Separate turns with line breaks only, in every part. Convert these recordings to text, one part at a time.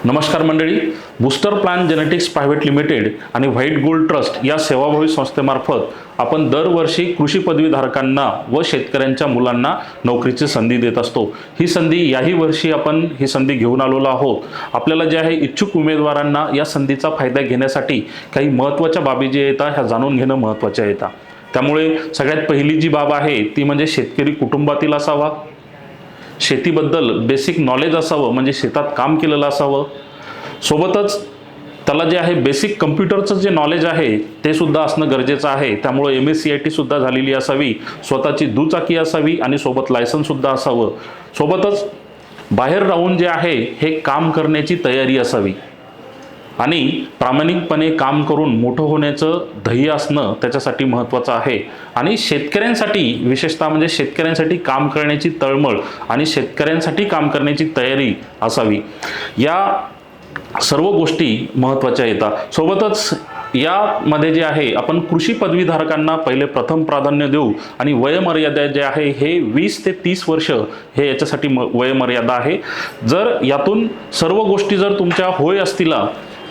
नमस्कार मंडळी, booster plan genetics private limited आणि व्हाईट गोल्ड ट्रस्ट या सेवाभावी संस्थेमार्फत आपण दरवर्षी कृषी पदवीधारकांना व शेतकऱ्यांच्या मुलांना नोकरीची संधी देत असतो। ही संधी याही वर्षी आपण ही संधी घेऊन आलेलो आहोत। आपल्याला जे आहे इच्छुक उमेदवारांना या संधीचा फायदा घेण्यासाठी काही महत्त्वाच्या बाबी जे येतात ह्या जाणून घेणं महत्त्वाचे येतात। त्यामुळे सगळ्यात पहिली जी बाब आहे ती म्हणजे शेतकरी कुटुंबातील असावा, शेतीबद्दल बेसिक नॉलेज असावं, म्हणजे शेतात काम केलेलं असावं, सोबतच त्याला जे आहे बेसिक कम्प्युटरचं जे नॉलेज आहे ते सुद्धा असणं गरजेचं आहे। त्यामुळे MSCIT सुद्धा झालेली असावी, स्वतःची दुचाकी असावी आणि सोबत लायसन्स सुद्धा असावं। सोबतच बाहेर राहून जे आहे हे काम करण्याची तयारी असावी आणि प्रामाणिकपणे काम करून मोठं होण्याचं ध्येय असणं त्याच्यासाठी महत्त्वाचं आहे। आणि शेतकऱ्यांसाठी विशेषतः म्हणजे शेतकऱ्यांसाठी काम करण्याची तळमळ आणि शेतकऱ्यांसाठी काम करण्याची तयारी असावी, या सर्व गोष्टी महत्त्वाच्या येतात। सोबतच यामध्ये जे आहे आपण कृषी पदवीधारकांना पहिले प्रथम प्राधान्य देऊ आणि वयोमर्यादा जे आहे हे 20 ते 30 वर्ष हे याच्यासाठी वयोमर्यादा आहे। जर यातून सर्व गोष्टी जर तुमच्या होय असतील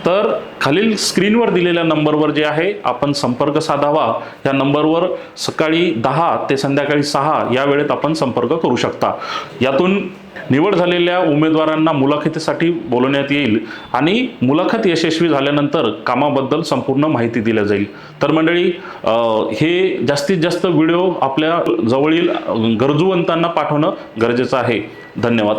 तर खालील स्क्रीनवर दिलेल्या नंबरवर जे आहे आपण संपर्क साधावा। या नंबरवर सकाळी 10 ते संध्याकाळी 6 या वेळेत आपण संपर्क करू शकता। यातून निवड झालेल्या उमेदवारांना मुलाखतीसाठी बोलवण्यात येईल आणि मुलाखत यशस्वी झाल्यानंतर कामाबद्दल संपूर्ण माहिती दिली जाईल। तर मंडळी, हे जास्तीत जास्त व्हिडिओ आपल्या जवळील गरजूवंतांना पाठवणं गरजेचं आहे। धन्यवाद।